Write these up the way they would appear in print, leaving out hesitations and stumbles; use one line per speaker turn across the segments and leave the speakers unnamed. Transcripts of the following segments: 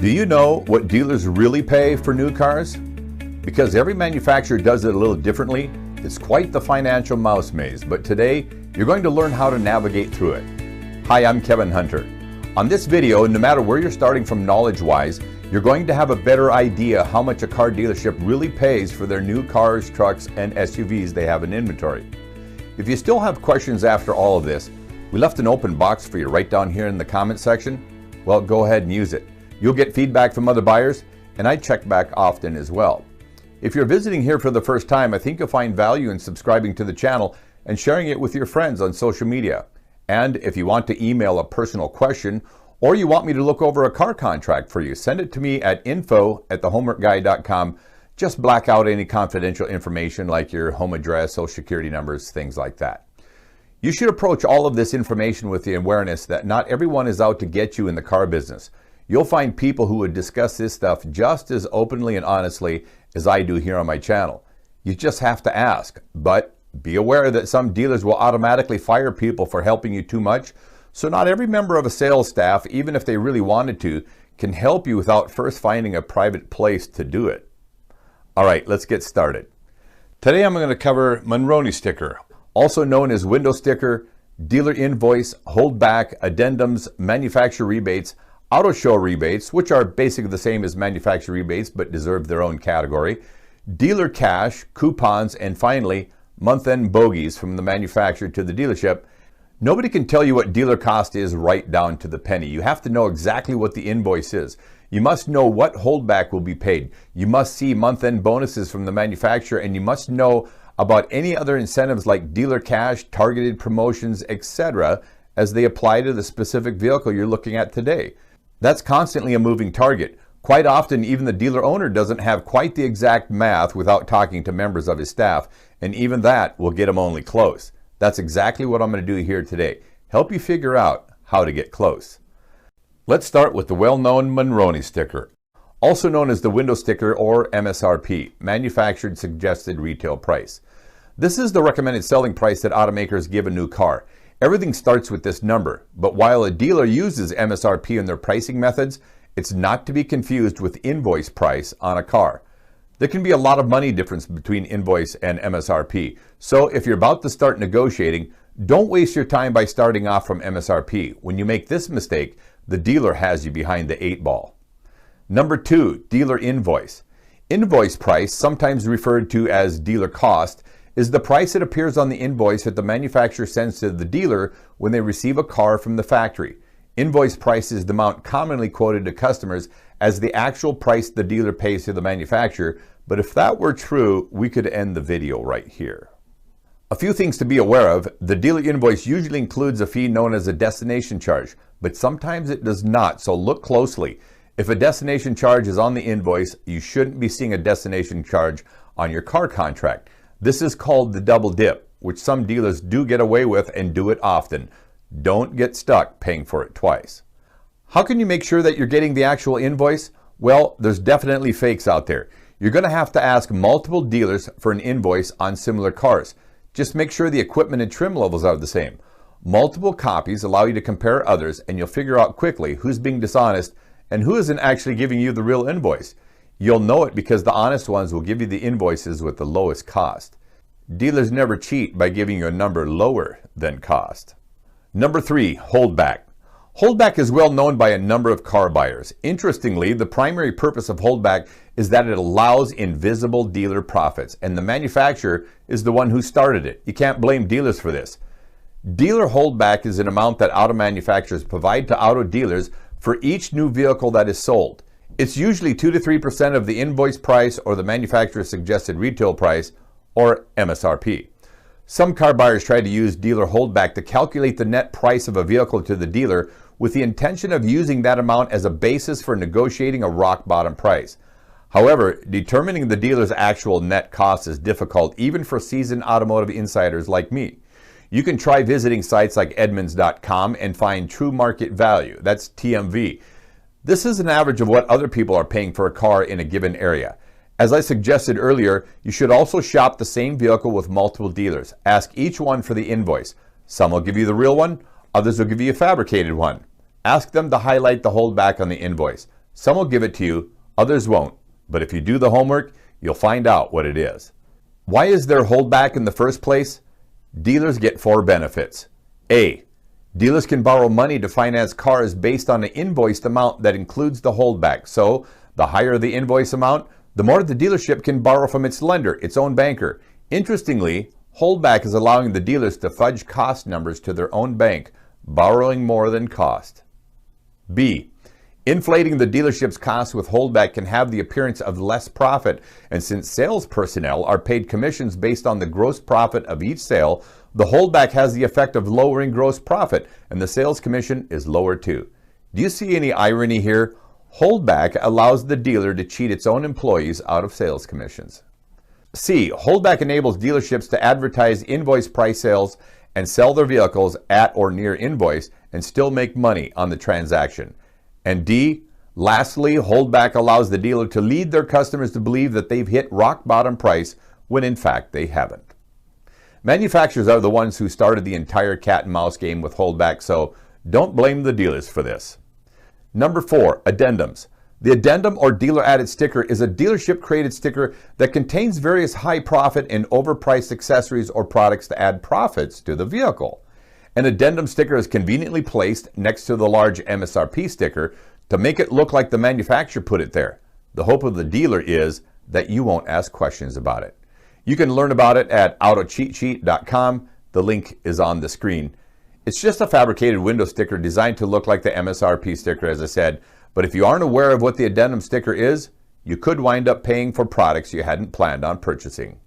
Do you know what dealers really pay for new cars? Because every manufacturer does it a little differently, it's quite the financial mouse maze, but today you're going to learn how to navigate through it. Hi, I'm Kevin Hunter. On this video, no matter where you're starting from knowledge-wise, you're going to have a better idea how much a car dealership really pays for their new cars, trucks, and SUVs they have in inventory. If you still have questions after all of this, we left an open box for you right down here in the comment section. Well, go ahead and use it. You'll get feedback from other buyers, and I check back often as well. If you're visiting here for the first time, I think you'll find value in subscribing to the channel and sharing it with your friends on social media. And if you want to email a personal question, or you want me to look over a car contract for you, send it to me at info@thehomeworkguy.com. Just black out any confidential information like your home address, social security numbers, things like that. You should approach all of this information with the awareness that not everyone is out to get you in the car business. You'll find people who would discuss this stuff just as openly and honestly as I do here on my channel. You just have to ask, but be aware that some dealers will automatically fire people for helping you too much, so not every member of a sales staff, even if they really wanted to, can help you without first finding a private place to do it. All right, let's get started. Today I'm going to cover Monroney sticker, also known as window sticker, dealer invoice, holdback, addendums, manufacturer rebates, auto show rebates, which are basically the same as manufacturer rebates but deserve their own category, dealer cash, coupons, and finally, month-end bogeys from the manufacturer to the dealership. Nobody can tell you what dealer cost is right down to the penny. You have to know exactly what the invoice is. You must know what holdback will be paid. You must see month-end bonuses from the manufacturer, and you must know about any other incentives like dealer cash, targeted promotions, etc., as they apply to the specific vehicle you're looking at today. That's constantly a moving target. Quite often, even the dealer owner doesn't have quite the exact math without talking to members of his staff, and even that will get him only close. That's exactly what I'm going to do here today. Help you figure out how to get close. Let's start with the well-known Monroney sticker, also known as the window sticker or MSRP, Manufactured Suggested Retail Price. This is the recommended selling price that automakers give a new car. Everything starts with this number, but while a dealer uses MSRP in their pricing methods, it's not to be confused with invoice price on a car. There can be a lot of money difference between invoice and MSRP, so if you're about to start negotiating, don't waste your time by starting off from MSRP. When you make this mistake, the dealer has you behind the 8 ball. Number 2, dealer invoice. Invoice price, sometimes referred to as dealer cost, is the price that appears on the invoice that the manufacturer sends to the dealer when they receive a car from the factory. Invoice price is the amount commonly quoted to customers as the actual price the dealer pays to the manufacturer, but if that were true, we could end the video right here. A few things to be aware of. The dealer invoice usually includes a fee known as a destination charge, but sometimes it does not, so look closely. If a destination charge is on the invoice, you shouldn't be seeing a destination charge on your car contract. This is called the double dip, which some dealers do get away with and do it often. Don't get stuck paying for it twice. How can you make sure that you're getting the actual invoice? Well, there's definitely fakes out there. You're going to have to ask multiple dealers for an invoice on similar cars. Just make sure the equipment and trim levels are the same. Multiple copies allow you to compare others, and you'll figure out quickly who's being dishonest and who isn't actually giving you the real invoice. You'll know it because the honest ones will give you the invoices with the lowest cost. Dealers never cheat by giving you a number lower than cost. Number 3, holdback. Holdback is well known by a number of car buyers. Interestingly, the primary purpose of holdback is that it allows invisible dealer profits, and the manufacturer is the one who started it. You can't blame dealers for this. Dealer holdback is an amount that auto manufacturers provide to auto dealers for each new vehicle that is sold. It's usually 2 to 3% of the invoice price or the manufacturer's suggested retail price, or MSRP. Some car buyers try to use dealer holdback to calculate the net price of a vehicle to the dealer with the intention of using that amount as a basis for negotiating a rock bottom price. However, determining the dealer's actual net cost is difficult even for seasoned automotive insiders like me. You can try visiting sites like Edmunds.com and find true market value, that's TMV. This is an average of what other people are paying for a car in a given area. As I suggested earlier, you should also shop the same vehicle with multiple dealers. Ask each one for the invoice. Some will give you the real one, others will give you a fabricated one. Ask them to highlight the holdback on the invoice. Some will give it to you, others won't. But if you do the homework, you'll find out what it is. Why is there holdback in the first place? Dealers get 4 benefits. A. Dealers can borrow money to finance cars based on an invoiced amount that includes the holdback. So, the higher the invoice amount, the more the dealership can borrow from its lender, its own banker. Interestingly, holdback is allowing the dealers to fudge cost numbers to their own bank, borrowing more than cost. B. Inflating the dealership's costs with holdback can have the appearance of less profit, and since sales personnel are paid commissions based on the gross profit of each sale, the holdback has the effect of lowering gross profit, and the sales commission is lower too. Do you see any irony here? Holdback allows the dealer to cheat its own employees out of sales commissions. C. Holdback enables dealerships to advertise invoice price sales and sell their vehicles at or near invoice and still make money on the transaction. And D. Lastly, holdback allows the dealer to lead their customers to believe that they've hit rock bottom price when in fact they haven't. Manufacturers are the ones who started the entire cat and mouse game with holdback, so don't blame the dealers for this. Number 4, addendums. The addendum or dealer added sticker is a dealership created sticker that contains various high profit and overpriced accessories or products to add profits to the vehicle. An addendum sticker is conveniently placed next to the large MSRP sticker to make it look like the manufacturer put it there. The hope of the dealer is that you won't ask questions about it. You can learn about it at autocheatsheet.com. The link is on the screen. It's just a fabricated window sticker designed to look like the MSRP sticker, as I said, but if you aren't aware of what the addendum sticker is, you could wind up paying for products you hadn't planned on purchasing.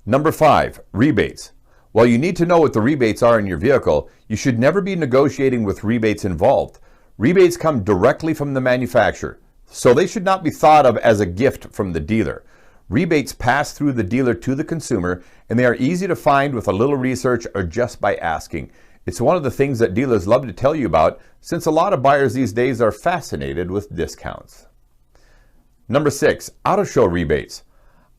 Number 5, rebates. While you need to know what the rebates are in your vehicle, you should never be negotiating with rebates involved. Rebates come directly from the manufacturer, so they should not be thought of as a gift from the dealer. Rebates pass through the dealer to the consumer, and they are easy to find with a little research or just by asking. It's one of the things that dealers love to tell you about, since a lot of buyers these days are fascinated with discounts. Number 6, auto show rebates.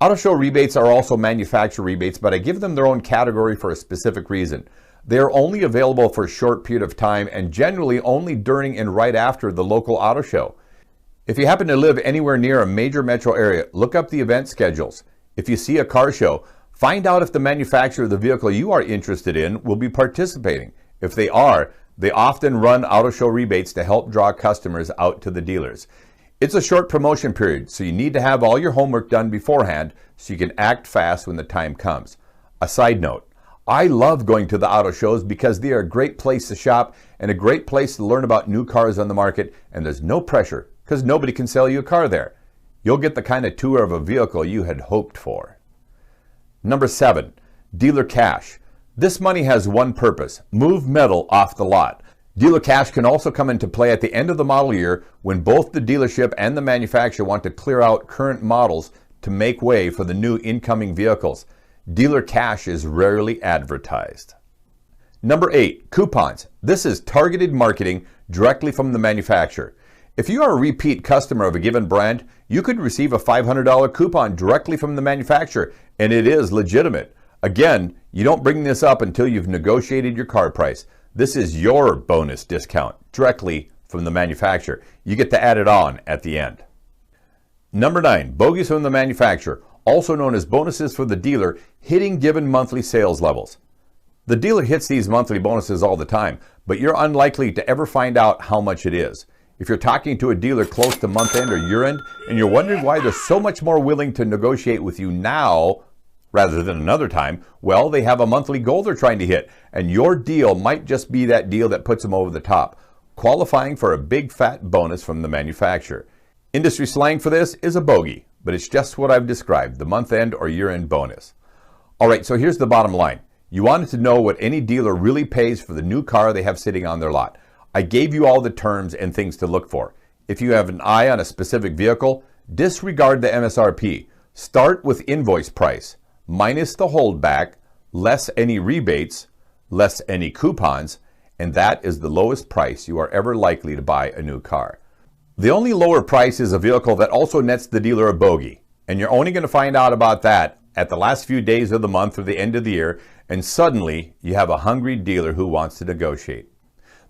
Auto show rebates are also manufacturer rebates, but I give them their own category for a specific reason. They are only available for a short period of time and generally only during and right after the local auto show. If you happen to live anywhere near a major metro area, look up the event schedules. If you see a car show, find out if the manufacturer of the vehicle you are interested in will be participating. If they are, they often run auto show rebates to help draw customers out to the dealers. It's a short promotion period, so you need to have all your homework done beforehand so you can act fast when the time comes. A side note, I love going to the auto shows because they are a great place to shop and a great place to learn about new cars on the market, and there's no pressure because nobody can sell you a car there. You'll get the kind of tour of a vehicle you had hoped for. Number 7, dealer cash. This money has one purpose: move metal off the lot. Dealer cash can also come into play at the end of the model year when both the dealership and the manufacturer want to clear out current models to make way for the new incoming vehicles. Dealer cash is rarely advertised. Number 8, coupons. This is targeted marketing directly from the manufacturer. If you are a repeat customer of a given brand, you could receive a $500 coupon directly from the manufacturer, and it is legitimate. Again, you don't bring this up until you've negotiated your car price. This is your bonus discount directly from the manufacturer. You get to add it on at the end. Number 9, bogeys from the manufacturer, also known as bonuses for the dealer hitting given monthly sales levels. The dealer hits these monthly bonuses all the time, but you're unlikely to ever find out how much it is. If you're talking to a dealer close to month end or year end and you're wondering why they're so much more willing to negotiate with you now rather than another time, well, they have a monthly goal they're trying to hit, and your deal might just be that deal that puts them over the top, qualifying for a big fat bonus from the manufacturer. Industry slang for this is a bogey, but it's just what I've described, the month end or year end bonus. All right, so here's the bottom line. You wanted to know what any dealer really pays for the new car they have sitting on their lot. I gave you all the terms and things to look for. If you have an eye on a specific vehicle, disregard the MSRP. Start with invoice price, minus the holdback, less any rebates, less any coupons, and that is the lowest price you are ever likely to buy a new car. The only lower price is a vehicle that also nets the dealer a bogey, and you're only going to find out about that at the last few days of the month or the end of the year, and suddenly you have a hungry dealer who wants to negotiate.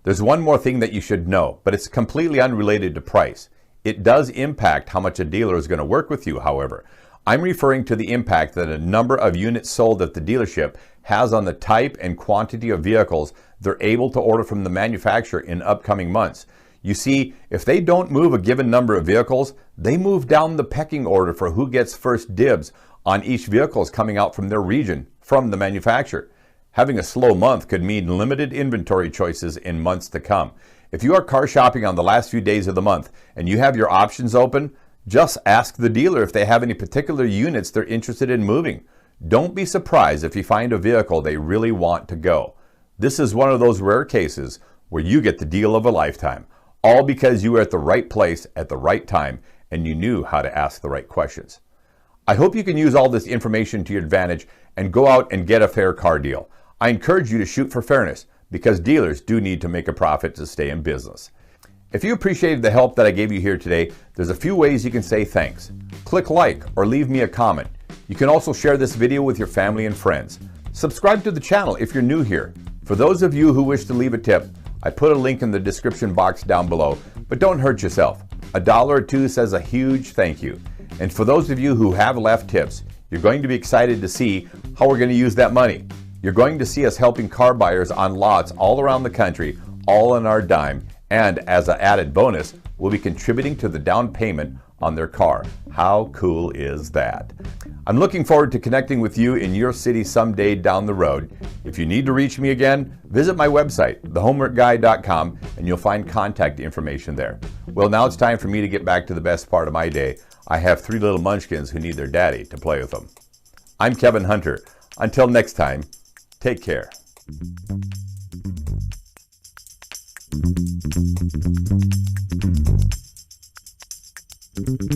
There's one more thing that you should know, but it's completely unrelated to price. It does impact how much a dealer is going to work with you, however. I'm referring to the impact that a number of units sold at the dealership has on the type and quantity of vehicles they're able to order from the manufacturer in upcoming months. You see, if they don't move a given number of vehicles, they move down the pecking order for who gets first dibs on each vehicle coming out from their region from the manufacturer. Having a slow month could mean limited inventory choices in months to come. If you are car shopping on the last few days of the month and you have your options open, just ask the dealer if they have any particular units they're interested in moving. Don't be surprised if you find a vehicle they really want to go. This is one of those rare cases where you get the deal of a lifetime, all because you were at the right place at the right time and you knew how to ask the right questions. I hope you can use all this information to your advantage and go out and get a fair car deal. I encourage you to shoot for fairness because dealers do need to make a profit to stay in business. If you appreciated the help that I gave you here today, there's a few ways you can say thanks. Click like or leave me a comment. You can also share this video with your family and friends. Subscribe to the channel if you're new here. For those of you who wish to leave a tip, I put a link in the description box down below, but don't hurt yourself. $1 or $2 says a huge thank you. And for those of you who have left tips, you're going to be excited to see how we're going to use that money. You're going to see us helping car buyers on lots all around the country, all on our dime. And as an added bonus, we'll be contributing to the down payment on their car. How cool is that? I'm looking forward to connecting with you in your city someday down the road. If you need to reach me again, visit my website, thehomeworkguy.com, and you'll find contact information there. Well, now it's time for me to get back to the best part of my day. I have 3 little munchkins who need their daddy to play with them. I'm Kevin Hunter. Until next time, take care. Thank you.